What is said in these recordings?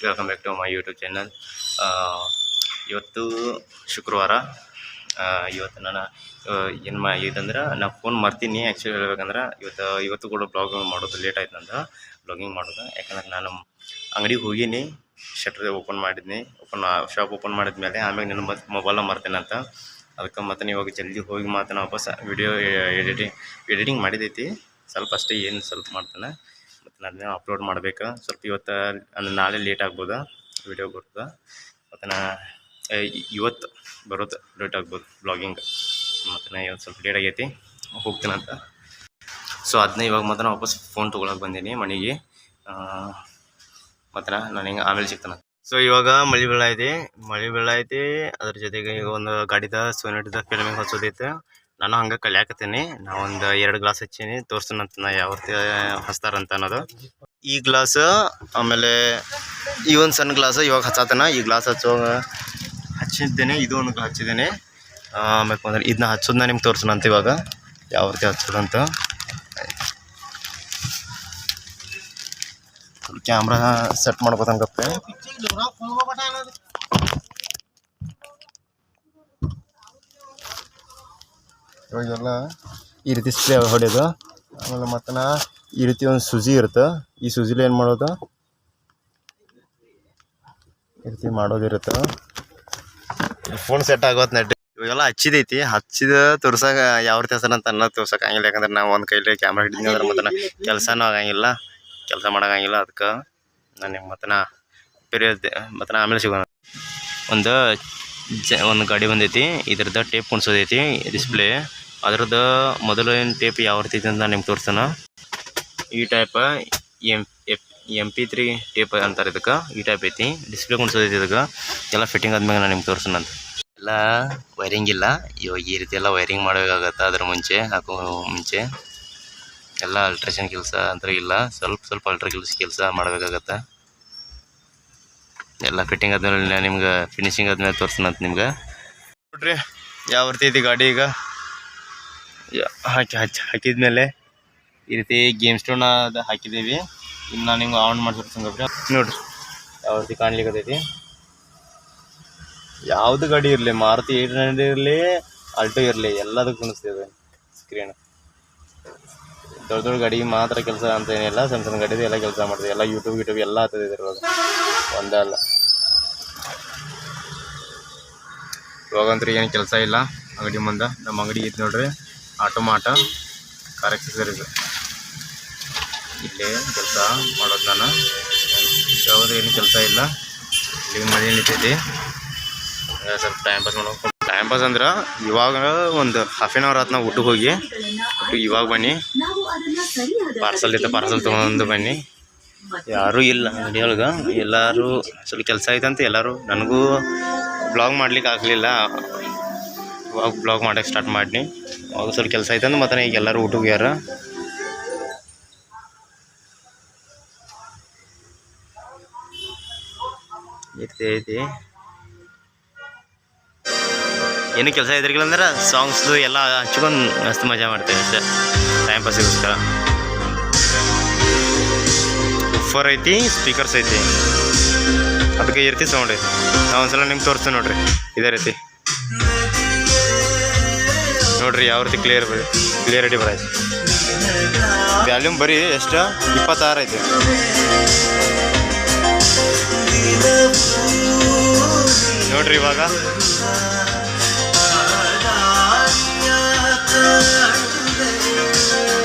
Welcome back to my YouTube channel. ಇವತ್ತು ಶುಕ್ರವಾರ. ಇವತ್ತು ನಾನು ಏನು ಇದಂದ್ರೆ ನಾನು ಫೋನ್ ಮರ್ತೀನಿ. ಆ್ಯಕ್ಚುಲಿ ಹೇಳ್ಬೇಕಂದ್ರೆ ಇವತ್ತು ಕೂಡ ಬ್ಲಾಗಿಂಗ್ ಮಾಡೋದು ಲೇಟ್ ಆಯ್ತು ನಂದು ಬ್ಲಾಗಿಂಗ್ ಮಾಡೋದು. ಯಾಕಂದ್ರೆ ನಾನು ಅಂಗಡಿಗೆ ಹೋಗೀನಿ, ಶಟ್ರ್ ಓಪನ್ ಮಾಡಿದ್ನಿ, ಶಾಪ್ ಓಪನ್ ಮಾಡಿದ್ಮೇಲೆ ಆಮೇಲೆ ನಾನು ಮತ್ತೆ ಮೊಬೈಲ ಮರ್ತೇನೆ ಅಂತ. ಅದಕ್ಕೆ ಮತ್ತೆ ಇವಾಗ ಜಲ್ದಿ ಹೋಗಿ ಮಾತ್ರ ನಾನು ವಾಪಸ್ ವಿಡಿಯೋ ಎಡಿಟಿಂಗ್ ಮಾಡಿದೈತಿ ಸ್ವಲ್ಪ ಅಷ್ಟೇ, ಏನು ಸ್ವಲ್ಪ ಮಾಡ್ತಾನೆ. ಮತ್ತು ನಾನು ಅದನ್ನ ಅಪ್ಲೋಡ್ ಮಾಡ್ಬೇಕು. ಸ್ವಲ್ಪ ಇವತ್ತು ಅಂದರೆ ನಾಳೆ ಲೇಟ್ ಆಗ್ಬೋದು ವಿಡಿಯೋ ಬರ್ತದೆ. ಮತ್ತು ಇವತ್ತು ಬರೋದು ಲೇಟ್ ಆಗ್ಬೋದು ಬ್ಲಾಗಿಂಗ್. ಮತ್ತು ನಾನು ಇವತ್ತು ಸ್ವಲ್ಪ ಲೇಟ್ ಆಗೈತಿ ಹೋಗ್ತೀನಂತ. ಸೊ ಅದನ್ನ ಇವಾಗ ಮತ್ತೆ ವಾಪಸ್ ಫೋನ್ ತೊಗೊಳಕ್ಕೆ ಬಂದೀನಿ ಮನೆಗೆ. ಮತ್ತು ನಾನು ಹಿಂಗೆ ಆಮೇಲೆ ಸಿಗ್ತಾನೆ. ಸೊ ಇವಾಗ ಮಳೆ ಬೀಳೈತಿ. ಅದ್ರ ಜೊತೆಗೆ ಈಗ ಒಂದು ಗಾಡಿದ ಸೋನೆಟ್ದ ಫಿಲ್ಮಿಂಗ್ ಹಚ್ಚೋದೈತೆ. ನಾನು ಹಂಗೆ ಕಲಿಯಾಕತ್ತೀನಿ. ನಾವು ಒಂದು 2 ಗ್ಲಾಸ್ ಹಚ್ಚೀನಿ, ತೋರಿಸ್ತಾನಂತ ನಾ ಯಾವ ರೀತಿ ಹಚ್ತಾರಂತ ಅನ್ನೋದು. ಈ ಗ್ಲಾಸ್ ಆಮೇಲೆ ಈ ಒಂದು ಸಣ್ಣ ಗ್ಲಾಸ್ ಇವಾಗ ಹಚ್ಚಾತನ. ಈ ಗ್ಲಾಸ್ ಹಚ್ಚಿದ್ದೇನೆ, ಇದು ಒಂದು ಹಚ್ಚಿದ್ದೇನೆ. ಆಮೇಲೆ ಬಂದ್ರೆ ಇದನ್ನ ಹಚ್ಚೋದನ್ನ ನಿಮ್ಗೆ ತೋರಿಸೋಣಂತ ಇವಾಗ ಯಾವ ರೀತಿ ಹಚ್ಚೋದಂತ. Camera set ಮಾಡ್ಕೋತಂಗಪ್ಪೆ. ಇವಾಗೆಲ್ಲ ಈ ರೀತಿ ಸ್ಪ್ರೇ ಹೊಡೆಯೋದು. ಆಮೇಲೆ ಮತ್ತೆ ಈ ರೀತಿ ಒಂದು ಸೂಜಿ ಇರುತ್ತೆ. ಈ ಸೂಜಿಲಿ ಏನು ಮಾಡೋದು, ಈ ರೀತಿ ಮಾಡೋದಿರುತ್ತೆ. ಫೋನ್ ಸೆಟ್ ಆಗೋದು ನೆಟ್. ಇವಾಗೆಲ್ಲ ಹಚ್ಚಿದೈತಿ, ಹಚ್ಚಿದ ತೋರ್ಸಕ್ಕೆ ಯಾವ ರೀತಿ ಹಸನಂತ ಅನ್ನೋದು ತೋರ್ಸಕ್ಕೆ ಆಗಿಲ್ಲ. ಯಾಕಂದ್ರೆ ನಾವು ಒಂದು ಕೈಲಿ ಕ್ಯಾಮ್ರಾ ಹಿಡಿದ್ನಿ ಅಂದ್ರೆ ಮತ್ತೆ ಕೆಲಸನೂ ಆಗಂಗಿಲ್ಲ, ಕೆಲಸ ಮಾಡೋಂಗಿಲ್ಲ. ಅದಕ್ಕೆ ನಾನು ನಿಮ್ಗೆ ಮತ್ತೆ ಆಮೇಲೆ ಸಿಗೋಣ. ಒಂದು ಗಾಡಿ ಬಂದೈತಿ, ಇದ್ರದ್ದು ಟೇಪ್ ಕುಣ್ಸೋದೈತಿ ಡಿಸ್ಪ್ಲೇ. ಅದ್ರದ್ದು ಮೊದಲು ಏನು ಟೇಪ್ ಯಾವ ರೀತಿ ಐತಿ ಅಂತ ನಾನು ನಿಮ್ಗೆ ತೋರಿಸ್ತಾನೆ. ಈ ಟೈಪ್ MP3 ಟೇಪ್ ಅಂತಾರೆ ಇದಕ್ಕೆ. ಈ ಟೈಪ್ ಐತಿ, ಡಿಸ್ಪ್ಲೇ ಕುಣ್ಸೋದೈತಿ. ಇದಕ್ಕೆ ಎಲ್ಲ ಫಿಟ್ಟಿಂಗ್ ಆದ್ಮೇಲೆ ನಾನು ನಿಮ್ಗೆ ತೋರಿಸೋಣ ಅಂತ. ಎಲ್ಲ ವೈರಿಂಗ್ ಇಲ್ಲ ಇವಾಗ, ಈ ರೀತಿ ಎಲ್ಲ ವೈರಿಂಗ್ ಮಾಡಬೇಕಾಗತ್ತೆ. ಅದ್ರ ಮುಂಚೆ ಮುಂಚೆ ಎಲ್ಲ ಅಲ್ಟ್ರೇಷನ್ ಕೆಲಸ ಅಂತ ಇಲ್ಲ, ಸ್ವಲ್ಪ ಅಲ್ಟ್ರಾ ಕೆಲಸ ಮಾಡಬೇಕಾಗತ್ತೆ. ಎಲ್ಲ ಫಿಟ್ಟಿಂಗ್ ಆದ್ಮೇಲೆ ನಿಮ್ಗೆ ಫಿನಿಶಿಂಗ್ ಆದ್ಮೇಲೆ ತೋರಿಸ್ತಾನಂತ ನಿಮ್ಗೆ. ನೋಡ್ರಿ ಯಾವ ರೀತಿ ಐತಿ ಗಾಡಿ. ಈಗ ಹಾಕಿದ್ಮೇಲೆ ಈ ರೀತಿ ಗೇಮ್ ಸ್ಟೋನ್ ಅದು ಹಾಕಿದ್ದೀವಿ. ಇನ್ನು ನಾನು ನಿಮ್ಗೆ ಆನ್ ಮಾಡ್ತಿರ್ತೀನಿ ನೋಡ್ರಿ ಯಾವ ರೀತಿ ಕಾಣ್ಲಿಕ್ಕತ್ತೈತಿ. ಯಾವುದು ಗಾಡಿ ಇರಲಿ, ಮಾರುತಿ 800 ಇರಲಿ, ಆಲ್ಟೋ ಇರಲಿ, ಎಲ್ಲದಕ್ಕೂ ಕಾಣಿಸ್ತಿದೆ ಸ್ಕ್ರೀನ್. ದೊಡ್ಡ ಗಾಡಿಗೆ ಮಾತ್ರ ಕೆಲಸ ಅಂತ ಏನಿಲ್ಲ, ಸಣ್ಣ ಗಾಡಿದು ಎಲ್ಲ ಕೆಲಸ ಮಾಡ್ತೀವಿ. ಎಲ್ಲ ಯೂಟ್ಯೂಬ್ ಎಲ್ಲ ಆಗ್ತದೆ ಇದ್ರೊಳಗೆ, ಒಂದೇ ಅಲ್ಲ. ಇವಾಗಂತೂ ಏನು ಕೆಲಸ ಇಲ್ಲ ಅಂಗಡಿ ಮುಂದೆ. ನಮ್ಮ ಅಂಗಡಿ ಐತೆ ನೋಡ್ರಿ, ಆಟೋಮಾಟ ಕಾರ್ ಎಕ್ಸಸರೀಸ್. ಇಲ್ಲೇ ಕೆಲಸ ಮಾಡೋದು ನಾನು. ಯಾವುದು ಏನು ಕೆಲಸ ಇಲ್ಲ, ಇಲ್ಲಿ ಮಳೆ ನಿಂತೈತಿ. ಸ್ವಲ್ಪ ಟೈಮ್ ಪಾಸ್ ಮಾಡ್ಬೇಕು. ಟೈಮ್ ಪಾಸ್ ಅಂದ್ರೆ ಇವಾಗ ಒಂದು ಹಾಫ್ ಆನ್ ಅವರ್ ಆತು ನಾವು ಊಟಕ್ಕೆ ಹೋಗಿ. ಇವಾಗ ಬನ್ನಿ, ಪಾರ್ಸಲ್ ಇತ್ತು, ಪಾರ್ಸಲ್ ತೊಗೊಂಡು ಬನ್ನಿ. ಯಾರೂ ಇಲ್ಲ ಅಂಗಡಿ ಒಳಗೆ, ಎಲ್ಲರೂ ಸ್ವಲ್ಪ ಕೆಲಸ ಐತಂತ ಎಲ್ಲರೂ. ನನಗೂ ಬ್ಲಾಗ್ ಮಾಡ್ಲಿಕ್ಕೆ ಆಗಲಿಲ್ಲ, ಇವಾಗ ಬ್ಲಾಗ್ ಮಾಡೋಕ್ಕೆ ಸ್ಟಾರ್ಟ್ ಮಾಡಿ. ಅವಾಗ ಸ್ವಲ್ಪ ಕೆಲಸ ಐತಂದ್ರೆ ಮತ್ತೆ ಈಗ ಎಲ್ಲರೂ ಊಟಕ್ಕೆ ಯಾರ. ಐತಿ ಏನು ಕೆಲಸ ಇದ್ರಿಗಿಲ್ಲ ಅಂದ್ರೆ ಸಾಂಗ್ಸ್ದು ಎಲ್ಲ ಹಚ್ಕೊಂಡು ಮಸ್ತ್ ಮಜಾ ಮಾಡ್ತೇವೆ ಅಷ್ಟೇ, ಟೈಮ್ ಪಾಸಿಗೋಸ್ಕರ. ಉಫರ್ ಐತಿ, ಸ್ಪೀಕರ್ಸ್ ಐತಿ, ಅದಕ್ಕೆ ಈ ರೀತಿ ಸೌಂಡ್ ಐತಿ. ನಾವು ಒಂದ್ಸಲ ನಿಮ್ಗೆ ತೋರಿಸ್ತೀವಿ ನೋಡ್ರಿ. ಇದೇ ರೀತಿ ನೋಡ್ರಿ ಯಾವ ರೀತಿ ಕ್ಲಿಯರಿಟಿ ಬರೈತಿ. ವ್ಯಾಲ್ಯೂಮ್ ಬರೀ ಎಷ್ಟು 26 ಐತಿ. ನೋಡ್ರಿ ಇವಾಗ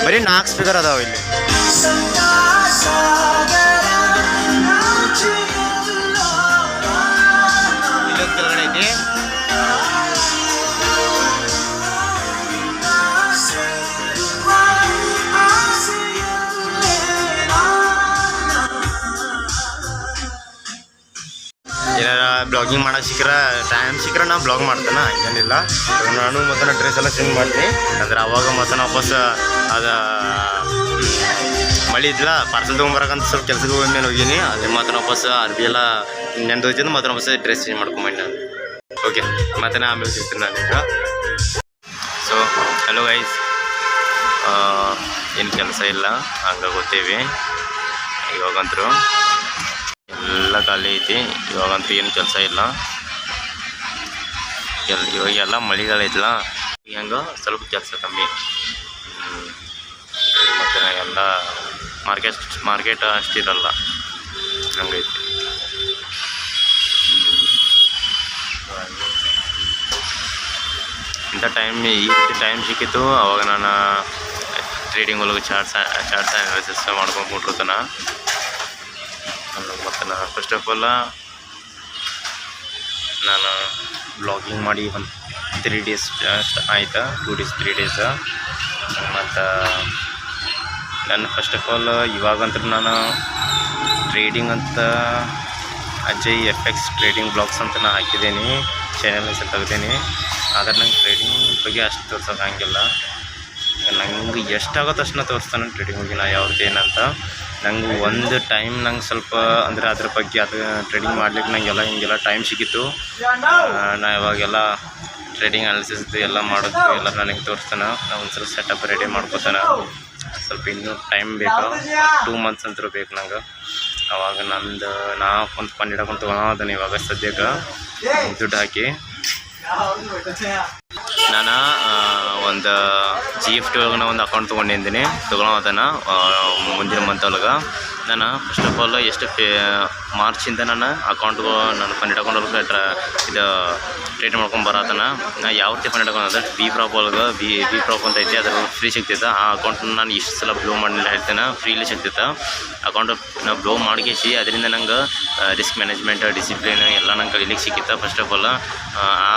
ಬರೀ 4 ಸ್ಪೀಕರ್ ಅದಾವ ಇಲ್ಲಿ. ಇಲ್ಲೊಂದು ಕೆಳಗಡೆ ಐತಿ. ಏನಾರ ಬ್ಲಾಗಿಂಗ್ ಮಾಡೋಕೆ ಟೈಮ್ ಸಿಕ್ಕರೆ ನಾನು ಬ್ಲಾಗ್ ಮಾಡ್ತೇನೆ, ಏನಿಲ್ಲ. ನಾನು ಮತ್ತೆ ಡ್ರೆಸ್ ಎಲ್ಲ ಚೇಂಜ್ ಮಾಡ್ತೀನಿ. ಅಂದ್ರೆ ಅವಾಗ ಮತ್ತೆ ವಾಪಸ್ ಅದು ಮಳೆ ಇದ್ದಿಲ್ಲ, ಪಾರ್ಸಲ್ ತೊಗೊಂಬರಕಂತ ಸ್ವಲ್ಪ ಕೆಲಸಕ್ಕೆ ಹೋದ್ಮೇಲೆ ಹೋಗೀನಿ. ಅದೇ ಮತ್ತೆ ವಾಪಸ್ ಅರ್ಬಿ ಎಲ್ಲ ನೆನ್ದೋಯ್ತಿದ್ದು ಮತ್ತೆ ವಾಪಸ್ ಡ್ರೆಸ್ ಚೇಂಜ್ ಮಾಡ್ಕೊಂಬಂದು ನಾನು. ಓಕೆ, ಮತ್ತೆ ನಾನು ಆಮೇಲೆ ಸಿಗ್ತೀನಿ ನಾನು ಈಗ. ಸೊ ಹಲೋ ಗೈಸ್, ಏನು ಕೆಲಸ ಇಲ್ಲ, ಹಂಗೆ ಗೊತ್ತೇವಿ ಇವಾಗಂತರೂ. ಎಲ್ಲ ಖಾಲಿ ಐತಿ. ಇವಾಗಂತೂ ಏನು ಕೆಲಸ ಇಲ್ಲ. ಇವಾಗೆಲ್ಲ ಮಳೆಗಾಲೈತಲ್ಲ, ಹೆಂಗೆ ಸ್ವಲ್ಪ ಕೆಲಸ ಕಮ್ಮಿ. ಮತ್ತು ಎಲ್ಲ ಮಾರ್ಕೆಟ್ ಅಷ್ಟಿರಲ್ಲ, ಹಂಗೈತಿ. ಇಂಥ ಈ ರೀತಿ ಟೈಮ್ ಸಿಕ್ಕಿತ್ತು ಅವಾಗ ನಾನು ಟ್ರೇಡಿಂಗ್ ಒಳಗೆ ಚಾರ್ಟ್ಸ್ ಅನಾಲಿಸಿಸ್ ಮಾಡ್ಕೊಂಡು ಕೊಟ್ಟಿರ್ತಾನೆ. ಮತ್ತು ನಾನು ಫಸ್ಟ್ ಆಫ್ ಆಲ್ ನಾನು ಬ್ಲಾಗಿಂಗ್ ಮಾಡಿ ಒಂದು 3 days ಆಯ್ತು, 2 days 3 days. ಮತ್ತು ನಾನು ಫಸ್ಟ್ ಆಫ್ ಆಲ್ ಇವಾಗಂತೂ ನಾನು ಟ್ರೇಡಿಂಗ್ ಅಂತ ಅಜಯ್ FX ಟ್ರೇಡಿಂಗ್ ಬ್ಲಾಗ್ಸ್ ಅಂತ ನಾನು ಹಾಕಿದ್ದೀನಿ, ಚಾನಲ್ ಹೆಸರು ತೆಗ್ದೀನಿ. ಆದರೆ ನಂಗೆ ಟ್ರೇಡಿಂಗ್ ಬಗ್ಗೆ ಅಷ್ಟು ತೋರ್ಸೋಕೆ ಹಂಗಿಲ್ಲ. ನಂಗೆ ಎಷ್ಟಾಗುತ್ತೋ ಅಷ್ಟನ್ನ ತೋರಿಸ್ತಾನೆ ಟ್ರೇಡಿಂಗ್ ಬಗ್ಗೆ ನಾ ಯಾವ್ದು ಏನಂತ. ನಂಗೆ ಒಂದು ಟೈಮ್ ನಂಗೆ ಸ್ವಲ್ಪ ಅಂದರೆ ಅದ್ರ ಬಗ್ಗೆ ಅದು ಟ್ರೇಡಿಂಗ್ ಮಾಡ್ಲಿಕ್ಕೆ ನಂಗೆಲ್ಲ ಹಿಂಗೆಲ್ಲ ಟೈಮ್ ಸಿಕ್ಕಿತ್ತು. ನಾ ಇವಾಗೆಲ್ಲ ಟ್ರೇಡಿಂಗ್ ಅನಾಲಿಸಿಸ್ ಎಲ್ಲ ಮಾಡೋದು ಎಲ್ಲ ನನಗೆ ತೋರಿಸ್ತಾನೆ. ನಾವು ಒಂದು ಸ್ವಲ್ಪ ಸೆಟಪ್ ರೆಡಿ ಮಾಡ್ಕೋತಾನೆ. ಸ್ವಲ್ಪ ಇನ್ನೂ ಟೈಮ್ ಬೇಕು, 2 months ಅಂತೂ ಬೇಕು ನಂಗೆ. ಅವಾಗ ನಾ ಒಂದು ಫಂಡ್ ಹಿಡ್ಕೊಂಡು ತೊಗೊಳೋದನ್ನ ಇವಾಗ ಸದ್ಯಕ್ಕೆ ದುಡ್ಡು ಹಾಕಿ ನಾನು ಒಂದು GFT ಒಳಗೆ ಒಂದು ಅಕೌಂಟ್ ತೊಗೊಂಡಿದ್ದೀನಿ. ತೊಗೊಳೋದನ್ನು ಮುಂದಿನ ಮಂತ್ ಒಳಗೆ ನಾನು ಫಸ್ಟ್ ಆಫ್ ಆಲ್ ಎಷ್ಟು ಮಾರ್ಚಿಂದ ನಾನು ಅಕೌಂಟ್ಗೂ ನಾನು ಫಂಡ್ ಹಿಡ್ಕೊಂಡು ಇದು ಟ್ರೇಡ್ ಮಾಡ್ಕೊಂಡು ಬರತ್ತನ. ನಾನು ಯಾವ ರೀತಿ ಫಂಡ್ ಹಿಡ್ಕೊಂಡು ವಿ ಪ್ರಾಪ್ ಒಳಗೆ ವಿ ಪ್ರಾಪ್ ಅಂತ ಐತಿ, ಅದ್ರ ಫ್ರೀ ಸಿಗ್ತೈತೆ. ಆ ಅಕೌಂಟ್ನ ನಾನು ಇಷ್ಟು ಸಲ ಬ್ಲೋ ಮಾಡಲಿಲ್ಲ ಹೇಳ್ತೇನೆ, ಫ್ರೀಲಿ ಸಿಗ್ತೈತೆ. ಅಕೌಂಟ್ ನಾವು ಬ್ಲೋ ಮಾಡ್ಕೇಸಿ ಅದರಿಂದ ನಂಗೆ ರಿಸ್ಕ್ ಮ್ಯಾನೇಜ್ಮೆಂಟ್ ಡಿಸಿಪ್ಲಿನ್ ಎಲ್ಲ ನಂಗೆ ಕಲೀಲಿಕ್ಕೆ ಸಿಕ್ಕಿತ್ತು ಫಸ್ಟ್ ಆಫ್ ಆಲ್.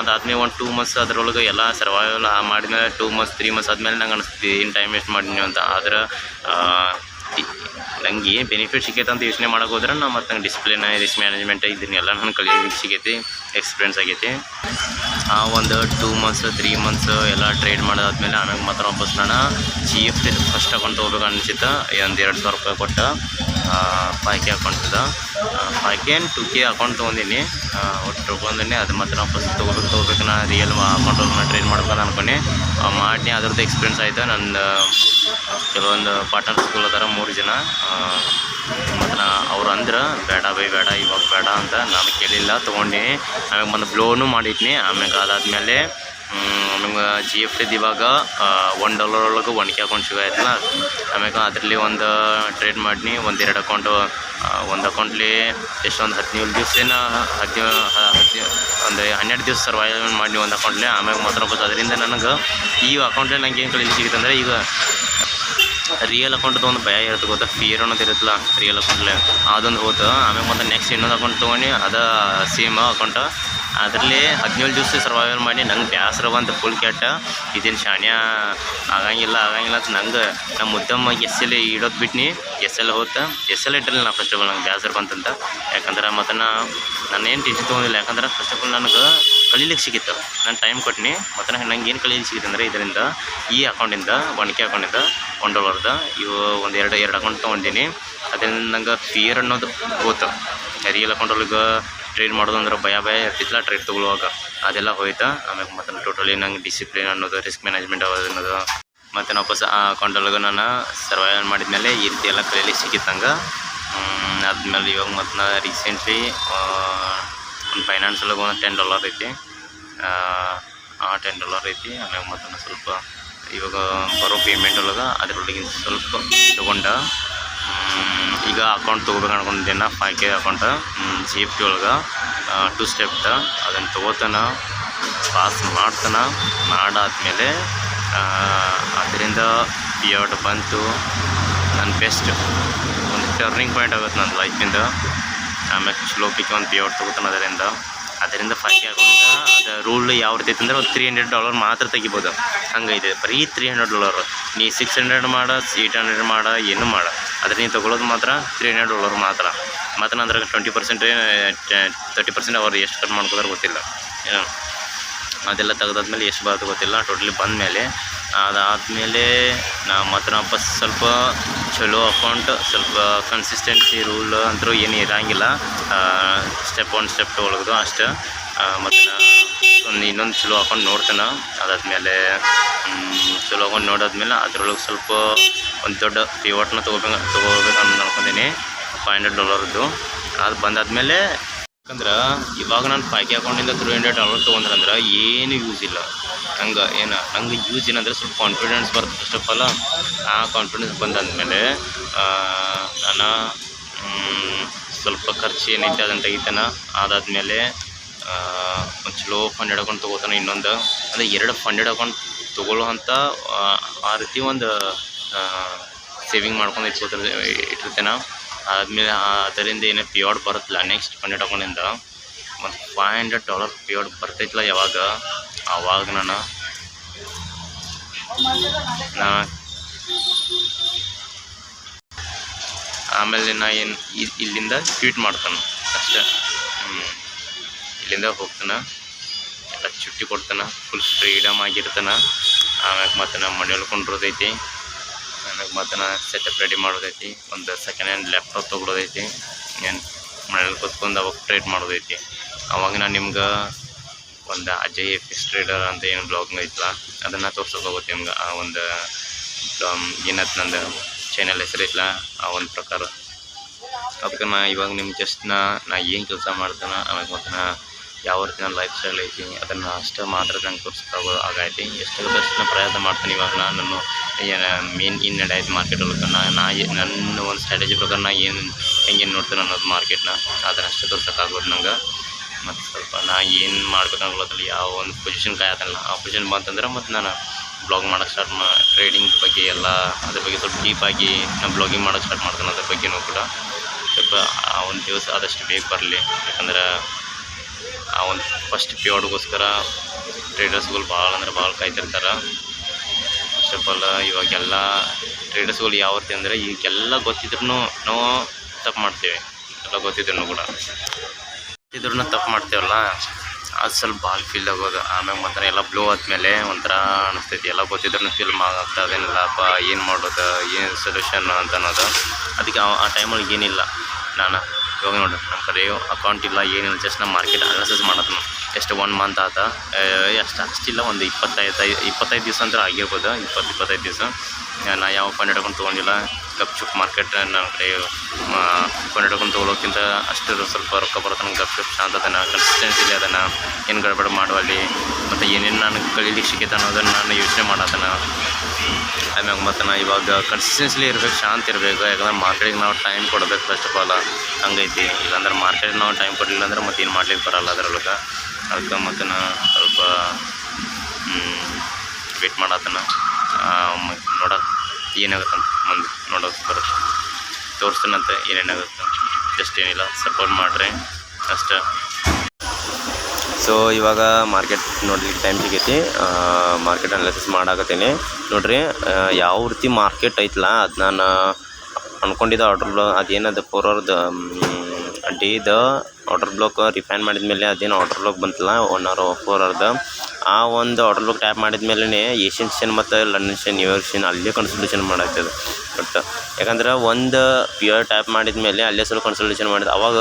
ಅದಾದ್ಮೇಲೆ ಒಂದು 2 months ಅದರೊಳಗೆ ಎಲ್ಲ ಸರ್ವೈವಲ್ ಮಾಡಿದ್ಮೇಲೆ 2 months 3 months ಆದಮೇಲೆ ನಂಗೆ ಅನಿಸ್ತಿ ಏನು ಟೈಮ್ ವೇಸ್ಟ್ ಮಾಡೀನಿ ಅಂತ. ಆದ್ರೆ ನಂಗೆ ಏನು ಬೆನಿಫಿಟ್ ಸಿಕ್ಕೈತೆ ಅಂತ ಯೋಚನೆ ಮಾಡೋಕೆ ಹೋದ್ರೆ ನಾವು ಮತ್ತು ನಂಗೆ ಡಿಸಿಪ್ಲಿನ್ ರಿಸ್ಕ್ ಮ್ಯಾನೇಜ್ಮೆಂಟ್ ಇದನ್ನೆಲ್ಲ ನನಗೆ ಕಲಿಯೋಕ್ಕೆ ಸಿಗೈತಿ, ಎಕ್ಸ್ಪೀರಿಯನ್ಸ್ ಆಗೈತಿ. ಆ ಒಂದು 2 months 3 months ಎಲ್ಲ ಟ್ರೇಡ್ ಮಾಡೋದಾದ್ಮೇಲೆ ಆಮೇಲೆ ಮಾತ್ರ ವಾಪಸ್ ನಾನು GFT ಫಸ್ಟ್ ಅಕೌಂಟ್ ತೊಗೋಬೇಕು ಅನಿಸಿತ್ತು. ಒಂದು 2,000 ರೂಪಾಯಿ ಕೊಟ್ಟು 5K ಅಕೌಂಟ್ ಇದೆ, 5K and 2K ಅಕೌಂಟ್ ತೊಗೊಂಡಿನಿ. ಒಟ್ಟು ತೊಗೊಂಡಿನಿ. ಅದು ಮಾತ್ರ ವಾಪಸ್ ತೊಗೋಬೇಕು. ನಾನು ರಿಯಲ್ ಅಕೌಂಟಲ್ಲಿ ಟ್ರೇಡ್ ಮಾಡ್ಬೇಕು ಅನ್ಕೊಂಡು ಮಾಡಿ ಅದ್ರದ್ದು ಎಕ್ಸ್ಪೀರಿಯನ್ಸ್ ಆಯಿತು. ನನ್ನ ಕೆಲವೊಂದು ಪಾರ್ಟ್ನರ್ ಸ್ಕೂಲ್ ಅದಾರ 3 ಜನ. ಮತ್ತು ಅವ್ರು ಅಂದ್ರೆ ಬೇಡ ಇವಾಗ ಬೇಡ ಅಂತ ನಾನು ಕೇಳಿಲ್ಲ, ತೊಗೊಂಡು ಆಮ್ಯಾಗ ಒಂದು ಬ್ಲೋನು ಮಾಡಿಟ್ನಿ. ಆಮ್ಯಾಗ ಅದಾದಮೇಲೆ ನಮ್ಗೆ GFT ಇವಾಗ $1 ಒಳಗೆ 1K ಅಕೌಂಟ್ ಸಿಗೋಯ್ತಲ್ಲ. ಆಮ್ಯಾಗ ಅದರಲ್ಲಿ ಒಂದು ಟ್ರೇಡ್ ಮಾಡಿನಿ. 1-2 ಅಕೌಂಟು, ಒಂದು ಅಕೌಂಟ್ಲಿ ಎಷ್ಟೊಂದು 17 ದಿವಸ ಒಂದು 12 ದಿವಸ ಸರ್ವೈವಲ್ ಮಾಡಿ ಒಂದು ಅಕೌಂಟ್ಲಿ. ಆಮ್ಯಾಗ ಮಾತ್ರ ವಾಪಸ್ ಅದರಿಂದ ನನಗೆ ಈ ಅಕೌಂಟ್ಲಿ ನಂಗೆ ಏನು ಕಲಿಲಿಕ್ಕೆ ಸಿಗುತ್ತೆ ಅಂದರೆ, ಈಗ ರಿಯಲ್ ಅಕೌಂಟ್ದು ಒಂದು ಭಯ ಇರುತ್ತೆ ಗೊತ್ತಾ, ಫಿಯರ್ ಅನ್ನೋದು ಇರುತ್ತಲ್ಲ ರಿಯಲ್ ಅಕೌಂಟ್ಲೆ, ಅದೊಂದು ಹೋತು. ಆಮೇಲೆ ಮತ್ತು ನೆಕ್ಸ್ಟ್ ಇನ್ನೊಂದು ಅಕೌಂಟ್ ತೊಗೊಂಡು ಅದು ಸೇಮ್ ಅಕೌಂಟ, ಅದರಲ್ಲಿ 17 ದಿವಸ ಸರ್ವೈವಲ್ ಮಾಡಿ ನಂಗೆ ಬೇಸರ ಬಂತು ಫುಲ್ ಕೆಟ್ಟ. ಇದೇನು ಶಾಣ್ಯ ಆಗಂಗಿಲ್ಲ ಅಂತ ನಂಗೆ ನಮ್ಮ ಉದ್ದಮ್ಮ SL ಇಡೋದು ಬಿಟ್ನಿ. SL ಹೋತ, SL ಇಟ್ಟಿರಲಿಲ್ಲ ನಾ ಫಸ್ಟ್ ಆಫ್ ಆಲ್. ನಂಗೆ ಬೇಸರ ಬಂತಂತ. ಯಾಕಂದ್ರೆ ಮತ್ತು ನಾನು ಏನು ಟೆನ್ಷನ್ ತೊಗೊಂಡಿಲ್ಲ. ಯಾಕಂದ್ರೆ ಫಸ್ಟ್ ಆಫ್ ಆಲ್ ನನಗೆ ಕಲೀಲಿಕ್ಕೆ ಸಿಗಿತ್ತು, ನಾನು ಟೈಮ್ ಕೊಟ್ಟಿನಿ. ಮತ್ತು ನಂಗೆ ಏನು ಕಲೀಲಿಕ್ಕೆ ಸಿಗುತ್ತೆ ಅಂದರೆ ಇದರಿಂದ ಈ ಅಕೌಂಟಿಂದ 1K ಅಕೌಂಟಿಂದ $1 ಇವು ಎರಡು ಅಕೌಂಟ್ ತೊಗೊಂಡಿನಿ. ಅದರಿಂದ ನಂಗೆ ಫಿಯರ್ ಅನ್ನೋದು ಹೋತು. ರಿಯಲ್ ಅಕೌಂಟೊಳಗೆ ಟ್ರೇಡ್ ಮಾಡೋದು ಅಂದ್ರೆ ಭಯ ಇರ್ತಿತ್ತಲ್ಲ ಟ್ರೇಡ್ ತೊಗೊಳ್ಳುವಾಗ, ಅದೆಲ್ಲ ಹೋಯ್ತು. ಆಮೇಲೆ ಮತ್ತು ಟೋಟಲಿ ನಂಗೆ ಡಿಸಿಪ್ಲಿನ್ ಅನ್ನೋದು, ರಿಸ್ಕ್ ಮ್ಯಾನೇಜ್ಮೆಂಟ್ ಅನ್ನೋದು, ಮತ್ತು ವಾಪಸ್ ಆ ಅಕೌಂಟೊಳಗೆ ನಾನು ಸರ್ವೈವಲ್ ಮಾಡಿದ್ಮೇಲೆ ಈ ರೀತಿ ಎಲ್ಲ ಕಲೀಲಿಕ್ಕೆ ಸಿಕ್ಕಿತ್ತು ನಂಗೆ. ಆದ್ಮೇಲೆ ಇವಾಗ ಮತ್ತು ನಾ ರೀಸೆಂಟ್ಲಿ ಒಂದು ಫೈನಾನ್ಸ್ ಒಳಗೆ ಒಂದು $10 ಐತಿ. ಆ $10 ಐತಿ. ಆಮ್ಯಾಗ ಮತ್ತು ಸ್ವಲ್ಪ ಇವಾಗ ಬರೋ ಪೇಮೆಂಟ್ ಒಳಗೆ ಅದರೊಳಗೆ ಸ್ವಲ್ಪ ತೊಗೊಂಡ ಈಗ ಅಕೌಂಟ್ ತೊಗೋಬೇಕು ಅನ್ಕೊಂಡಿದ್ದೆ ನಾ. 5K ಅಕೌಂಟ್ GFT ಒಳಗೆ 2 ಸ್ಟೆಪ್ದ ಅದನ್ನು ತೊಗೋತಾನ, ಪಾಸ್ ಮಾಡಾದ್ಮೇಲೆ ಅದರಿಂದ ಪಿಔಟ್ ಬಂತು. ನನ್ನ ಬೆಸ್ಟ್ ಒಂದು ಟರ್ನಿಂಗ್ ಪಾಯಿಂಟ್ ಆಗುತ್ತೆ ನನ್ನ ಲೈಫಿಂದ. ಆಮೇಲೆ ಸ್ಲೋ ಪಿಕ್ ಒಂದು ಪಿಔಟ್ ತೊಗೋತಾನೆ ಅದರಿಂದ 5K ಅಕೌಂಟ್. ಅದು ರೂಲ್ ಯಾವ ರೀತಿ ಐತೆ ಅಂದರೆ ಒಂದು $300 ಮಾತ್ರ ತೆಗಿಬೋದು. ಹಂಗೈತೆ ಬರೀ $300. ನೀ 600 ಮಾಡ, 800 ಮಾಡ, ಏನು ಮಾಡ, ಅದ್ರ ನೀನು ತೊಗೊಳೋದು ಮಾತ್ರ $300 ಮಾತ್ರ. ಮತ್ತು ನಾನು ಅದ್ರಾಗ 20% 30% ಅವ್ರು ಎಷ್ಟು ಕಟ್ ಮಾಡ್ಕೋದಾರ ಗೊತ್ತಿಲ್ಲ. ಅದೆಲ್ಲ ತೆಗೆದಾದ್ಮೇಲೆ ಎಷ್ಟು ಬರೋದು ಗೊತ್ತಿಲ್ಲ. ಟೋಟಲಿ ಬಂದಮೇಲೆ ಅದಾದಮೇಲೆ ನಾವು ಮಾತ್ರ ವಾಪಸ್ ಸ್ವಲ್ಪ ಚಲೋ ಅಕೌಂಟ್, ಸ್ವಲ್ಪ ಕನ್ಸಿಸ್ಟೆನ್ಸಿ ರೂಲ್ ಅಂತೂ ಏನು ಇರೋಂಗಿಲ್ಲ. ಸ್ಟೆಪ್ 1 ಸ್ಟೆಪ್ 2 ಒಳಗದು ಅಷ್ಟೇ. ಮತ್ತು ಇನ್ನೊಂದು ಚಲೋ ಅಕೌಂಟ್ ನೋಡ್ತಾನೆ. ಅದಾದಮೇಲೆ ಚಲೋ ಅಕೌಂಟ್ ನೋಡಾದ್ಮೇಲೆ ಅದರೊಳಗೆ ಸ್ವಲ್ಪ ಒಂದು ದೊಡ್ಡ ಪಿವಟ್ನ ತೊಗೋಬೇಕು ಅಂತ ಅನ್ಕೊಂಡೀನಿ. $500 ಅದು ಬಂದಾದ್ಮೇಲೆ ಯಾಕಂದ್ರೆ ಇವಾಗ ನಾನು ಫೈಕೆ ಅಕೌಂಟಿಂದ $300 ತೊಗೊಂಡ್ರಂದ್ರೆ ಏನು ಯೂಸ್ ಇಲ್ಲ. ನಂಗೆ ಯೂಸ್ ಏನಂದ್ರೆ ಸ್ವಲ್ಪ ಕಾನ್ಫಿಡೆನ್ಸ್ ಬರುತ್ತೆ ಫಸ್ಟ್ ಆಫ್ ಆಲ್. ಆ ಕಾನ್ಫಿಡೆನ್ಸ್ ಬಂದಾದ್ಮೇಲೆ ನಾನು ಸ್ವಲ್ಪ ಖರ್ಚು ಏನೈತೆ ಅದನ್ನು ತೆಗಿತಾನ. ಅದಾದಮೇಲೆ ಒಂದು ಚಲೋ ಫಂಡೆಡ್ ಅಕೌಂಟ್ ತೊಗೋತಾನೆ. ಇನ್ನೊಂದು ಅಂದರೆ 2 ಫಂಡೆಡ್ ಅಕೌಂಟ್ ತೊಗೊಳ್ಳೋ ಅಂಥ ಆ ರೀತಿ ಒಂದು ಸೇವಿಂಗ್ ಮಾಡ್ಕೊಂಡು ಇಟ್ಟಿರ್ತೇನೆ. ಅದಾದಮೇಲೆ ಅದರಿಂದ ಏನೋ ಪಿಯೋಡ್ ಬರುತ್ತಲ್ಲ ನೆಕ್ಸ್ಟ್ ಫಂಡೆಡ್ ಅಕೌಂಟಿಂದ ಒಂದು $500 ಪಿಯೋಡ್ ಬರ್ತೈತಿಲ್ಲ ಯಾವಾಗ ಆವಾಗ ನಾನು ಆಮೇಲೆ ಏನು ಇಲ್ಲಿಂದ ಟ್ವೀಟ್ ಮಾಡ್ತಾನೆ ಅಷ್ಟೇ. ಇಲ್ಲಿಂದ ಹೋಗ್ತಾನೆ, ಎಲ್ಲ ಚುಟ್ಟಿ ಕೊಡ್ತಾನೆ, ಫುಲ್ ಫ್ರೀಡಮ್ ಆಗಿರ್ತಾನೆ. ಆಮ್ಯಾಗ ಮತ್ತೆ ನಾವು ಮನೆ ಹೊಲ್ಕೊಂಡಿರೋದೈತಿ. ಆಮ್ಯಾಗ ಮತ್ತೆ ಸೆಟಪ್ ರೆಡಿ ಮಾಡೋದೈತಿ. ಒಂದು ಸೆಕೆಂಡ್ ಹ್ಯಾಂಡ್ ಲ್ಯಾಪ್ಟಾಪ್ ತೊಗೊಳೋದೈತಿ. ಏನು ಮನೇಲಿ ಕೂತ್ಕೊಂಡು ಅವಾಗ ಟ್ರೇಡ್ ಮಾಡೋದೈತಿ. ಅವಾಗ ನಾನು ನಿಮ್ಗೆ ಒಂದು ಅಜಯ್ FX ಟ್ರೇಡರ್ ಅಂತ ಏನು ಬ್ಲಾಗ್ ಐತಲ್ಲ ಅದನ್ನು ತೋರ್ಸೋಕೆ ಹೋಗುತ್ತೆ ನಿಮ್ಗೆ. ಆ ಒಂದು ಏನತ್ತು ನಂದು ಚಾನಲ್ ಹೆಸರೈತಲ್ಲ ಆ ಒಂದು ಪ್ರಕಾರ. ಅದಕ್ಕೆ ಇವಾಗ ನಿಮ್ಗೆ ಜಸ್ಟ್ ನಾ ಏನು ಕೆಲಸ ಮಾಡ್ತಾನೆ, ಆಮೇಲೆ ಮತ್ತು ಯಾವ ರೀತಿ ನನ್ನ ಲೈಫ್ ಸ್ಟೈಲ್ ಐತಿ ಅದನ್ನು ಅಷ್ಟೇ ಮಾತ್ರ ನಂಗೆ ತೋರಿಸ್ತಾಗೋ ಆಗೈತಿ. ಎಷ್ಟು ಪ್ರಯತ್ನ ಮಾಡ್ತೀನಿ ಇವಾಗ ನಾನು ಮೇನ್ ಏನು ನಡೆಯೈತಿ ಮಾರ್ಕೆಟ್ ಒಳಗೆ. ನನ್ನ ಒಂದು ಸ್ಟ್ರಾಟಜಿ ಪ್ರಕಾರ ಹೆಂಗೇನು ನೋಡ್ತೀನಿ ಅನ್ನೋದು ಮಾರ್ಕೆಟ್ನ ಅದನ್ನಷ್ಟೇ ತೋರ್ಸೋಕ್ಕಾಗೋದು ನಂಗೆ. ಮತ್ತು ಸ್ವಲ್ಪ ಏನು ಮಾಡ್ಬೇಕಂದ್ರಲ್ಲಿ ಯಾವ ಒಂದು ಪೊಸಿಷನ್ ಕಾಯತ್ತಲ್ಲ ಆ ಪೊಸಿಷನ್ ಬಂತಂದ್ರೆ ಮತ್ತು ನಾನು ಬ್ಲಾಗ್ ಮಾಡೋಕ್ಕೆ ಸ್ಟಾರ್ಟ್ ಟ್ರೇಡಿಂಗ್ ಬಗ್ಗೆ ಎಲ್ಲ ಅದ್ರ ಬಗ್ಗೆ ಸ್ವಲ್ಪ ಡೀಪಾಗಿ ನಾನು ಬ್ಲಾಗಿಂಗ್ ಮಾಡೋಕ್ಕೆ ಸ್ಟಾರ್ಟ್ ಮಾಡ್ತಾನೆ. ಅದ್ರ ಬಗ್ಗೆನೂ ಕೂಡ ಸ್ವಲ್ಪ ಆ ಒಂದು ದಿವಸ ಆದಷ್ಟು ಬೇಗ ಬರಲಿ. ಯಾಕಂದ್ರೆ ಆ ಒಂದು ಫಸ್ಟ್ ಪಿರಿಯಡ್ಗೋಸ್ಕರ ಟ್ರೇಡರ್ಸ್ಗಳು ಭಾಳ ಕಾಯ್ತಿರ್ತಾರೆ. ಫಸ್ಟ್ ಆಫ್ ಆಲ್ ಇವಾಗೆಲ್ಲ ಟ್ರೇಡರ್ಸ್ಗಳು ಯಾವ ರೀತಿ ಅಂದರೆ ಈಗೆಲ್ಲ ಗೊತ್ತಿದ್ರೂ ನಾವು ತಪ್ಪು ಮಾಡ್ತೇವೆ. ಎಲ್ಲ ಗೊತ್ತಿದ್ರೂ ಕೂಡ ತಪ್ಪು ಮಾಡ್ತೇವಲ್ಲ ಅದು ಸ್ವಲ್ಪ ಭಾಳ ಫೀಲ್ ಆಗೋದು. ಆಮ್ಯಾಗ ಮಾತ್ರ ಎಲ್ಲ ಬ್ಲೋ ಆದಮೇಲೆ ಒಂಥರ ಅನಿಸ್ತೈತಿ. ಎಲ್ಲ ಗೊತ್ತಿದ್ರೂ ಫೀಲ್ ಆಗ್ತದೆ ಅದೇನಿಲ್ಲಪ್ಪ ಏನು ಮಾಡೋದು, ಏನು ಸೊಲ್ಯೂಷನ್ ಅಂತ ಅನ್ನೋದು. ಅದಕ್ಕೆ ಆ ಟೈಮೊಳಗೆ ಏನಿಲ್ಲ, ನಾನು ಇವಾಗ ನೋಡಿ ನಮ್ಮ ಕಡೆ ಅಕೌಂಟ್ ಇಲ್ಲ ಏನಿಲ್ಲ, ಜಸ್ಟ್ ನಮ್ಮ ಮಾರ್ಕೆಟ್ ಅನಾಲಿಸಿಸ್ ಮಾಡೋದು. ಎಷ್ಟು 1 ಮಂತ್ ಆತ, ಅಷ್ಟಿಲ್ಲ ಒಂದು 25 ದಿವಸ ಅಂತ ಆಗಿರ್ಬೋದು. 20-25 ದಿವಸ ನಾ ಯಾವ ಫಂಡೆಡ್ ಅಕೌಂಟ್ ತೊಗೊಂಡಿಲ್ಲ. ಗಪ್ ಮಾರ್ಕೆಟ್ ನನ್ನ ಕಡೆ ಫಂಡೆಡ್ ಅಕೌಂಟ್ ತೊಗೊಳೋಕ್ಕಿಂತ ಅಷ್ಟು ಸ್ವಲ್ಪ ರೊಕ್ಕ ಬರುತ್ತೆ. ನಂಗೆ ಗಪ್ ಶಾಂತ ಅದನ್ನು ಕನ್ಸಿಸ್ಟೆನ್ಸಿಲಿ ಅದನ್ನು ಏನು ಗಡ್ಬಡ ಮಾಡುವಲ್ಲಿ ಮತ್ತು ಏನೇನು ನಾನು ಕಲೀಲಿಕ್ಕೆ ಸಿಕ್ಕೈತೆ ಅನ್ನೋದನ್ನು ನಾನು ಯೋಚನೆ ಮಾಡತ್ತನ. ಆಮ್ಯಾಗ ಮತ್ತು ಇವಾಗ ಕನ್ಸಿಸ್ಟೆನ್ಸಿಲಿ ಇರಬೇಕು, ಶಾಂತ ಇರಬೇಕು. ಯಾಕಂದ್ರೆ ಮಾರ್ಕೆಟಿಗೆ ನಾವು ಟೈಮ್ ಕೊಡಬೇಕು ಫಸ್ಟ್ ಆಫ್ ಆಲ್. ಹಂಗೈತಿ. ಇಲ್ಲಾಂದ್ರೆ ಮಾರ್ಕೆಟಿಗೆ ನಾವು ಟೈಮ್ ಕೊಡಲಿಲ್ಲ ಅಂದ್ರೆ ಮತ್ತೆ ಏನು ಮಾಡ್ಲಿಕ್ಕೆ ಬರೋಲ್ಲ ಅದರೊಳಗೆ. ಅದಕ್ಕೆ ಮತ್ತು ಸ್ವಲ್ಪ ವೇಟ್ ಮಾಡತ್ತನ ನೋಡೋದು ಏನಾಗುತ್ತಂತ ಮುಂದೆ ನೋಡೋದು ಬರುತ್ತೆ. ತೋರಿಸ್ತಾನಂತೆ ಏನೇನಾಗುತ್ತೆ. ಜಸ್ಟ್ ಏನಿಲ್ಲ, ಸಪೋರ್ಟ್ ಮಾಡಿರಿ ಅಷ್ಟೇ. ಸೊ ಇವಾಗ ಮಾರ್ಕೆಟ್ ನೋಡ್ಲಿಕ್ಕೆ ಟೈಮ್ ಸಿಗೈತಿ. ಮಾರ್ಕೆಟ್ ಅನಾಲಿಸಿಸ್ ಮಾಡಾಕತ್ತೀನಿ ನೋಡ್ರಿ. ಯಾವ ರೀತಿ ಮಾರ್ಕೆಟ್ ಐತಲ್ಲ ಅದು ನಾನು ಅಂದ್ಕೊಂಡಿದ್ದ ಆರ್ಡರ್ ಅದೇನದು 4 ಅವರ್ದು ಡೇದ ಆರ್ಡರ್ ಬ್ಲಾಕ್ ರಿಫೈನ್ ಮಾಡಿದ್ಮೇಲೆ ಅದೇನು ಆರ್ಡರ್ ಬ್ಲಾಕ್ ಬಂತಲ್ಲ 1 hour 4 hourದು ಆ ಒಂದು ಆರ್ಡರ್ ಬ್ಲಾಕ್ ಟ್ಯಾಪ್ ಮಾಡಿದ್ಮೇಲೆ ಏಷ್ಯನ್ ಸೆಷನ್ ಮತ್ತು ಲಂಡನ್ ಸೆಷನ್ ನ್ಯೂಯಾರ್ಕ್ ಸೆಷನ್ ಅಲ್ಲೇ ಕನ್ಸಲ್ಟೇಷನ್ ಮಾಡಾಕ್ತದೆ. ಬಟ್ ಯಾಕಂದ್ರೆ ಒಂದು ಪಿಯರ್ ಟ್ಯಾಪ್ ಮಾಡಿದ್ಮೇಲೆ ಅಲ್ಲೇ ಸ್ವಲ್ಪ ಕನ್ಸಲ್ಟೇಷನ್ ಮಾಡಿದೆ. ಅವಾಗ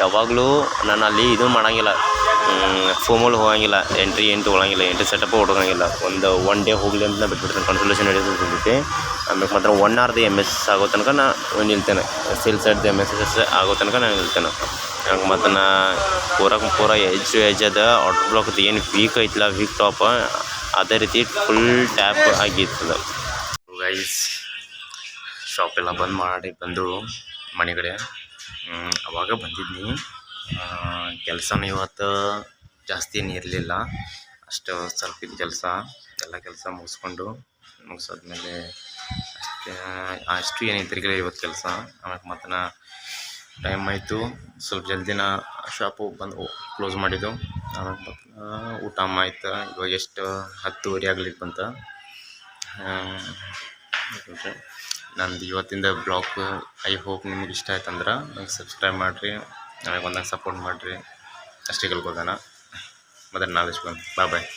ಯಾವಾಗಲೂ ನಾನು ಅಲ್ಲಿ ಇದು ಮಾಡೋಂಗಿಲ್ಲ, ಫೋಮಲ್ಲಿ ಹೋಗಂಗಿಲ್ಲ, ಎಂಟ್ರಿ ತೊಗೊಳಂಗಿಲ್ಲ, ಎಂಟ್ರಿ ಸೆಟಪ್ ಹೊಡೋಂಗಿಲ್ಲ. ಒಂದು 1 day ಹೋಗಲಿ ಅಂತ ಬಿಟ್ಬಿಡ್ತೇನೆ. ಕನ್ಸಲ್ಟೇಷನ್ ನಡೆಯುತ್ತೆ. ಆಮೇಲೆ ಮಾತ್ರ 1 hour MS ಆಗೋ ತನಕ ನಾನು ನಿಲ್ತೇನೆ. ಸೇಲ್ ಸೈಡ್ದು MSS ಆಗೋ ತನಕ ನಾನು ನಿಲ್ತೇನೆ. ಹಂಗೆ ಮತ್ತು ಪೂರ ಎಜ್ ಅದ ಆರ್ಡರ್ ಬ್ಲಾಕ್ದು ಏನು ವೀಕ್ ಐತಲ್ಲ, ವೀಕ್ ಟಾಪ್ ಅದೇ ರೀತಿ ಫುಲ್ ಟ್ಯಾಪ್ ಆಗಿರ್ತದೆ. ಗೈಸ್ ಶಾಪೆಲ್ಲ ಬಂದು ಮನೆ ಕಡೆ ಅವಾಗ ಬಂದಿದ್ನಿ. ಕೆಲಸನೂ ಇವತ್ತು ಜಾಸ್ತಿ ಏನು ಇರಲಿಲ್ಲ, ಅಷ್ಟು ಸ್ವಲ್ಪ ಇದು ಎಲ್ಲ ಕೆಲಸ ಮುಗಿಸೋದ್ಮೇಲೆ ಅಷ್ಟು ಏನು ತಿರುಗಿಲ್ಲ ಇವತ್ತು ಕೆಲಸ. ಆಮೇಲೆ ಮತ್ತು ಟೈಮ್ ಆಯಿತು, ಸ್ವಲ್ಪ ಜಲ್ದಿನ ಶಾಪು ಬಂದು ಕ್ಲೋಸ್ ಮಾಡಿದ್ದು. ಆಮೇಲೆ ಮತ್ತು ಊಟ ಆಯ್ತು. ಇವಾಗ ಎಷ್ಟು 10:30 ಆಗ್ಲಿಕ್ಕೆ ಬಂತ. ನಂದು ಇವತ್ತಿಂದ ಬ್ಲಾಗ್ ಐ ಹೋಪ್ ನಿಮ್ಗೆ ಇಷ್ಟ ಆಯ್ತಂದ್ರೆ ನಂಗೆ ಸಬ್ಸ್ಕ್ರೈಬ್ ಮಾಡಿರಿ, ನನಗೆ ಒಂದಂಗೆ ಸಪೋರ್ಟ್ ಮಾಡಿರಿ. ಅಷ್ಟೇ ಕೇಳ್ಬೋದಾನ. ಮತ್ತೆ ನಾಳೆ ಬಾಯ್.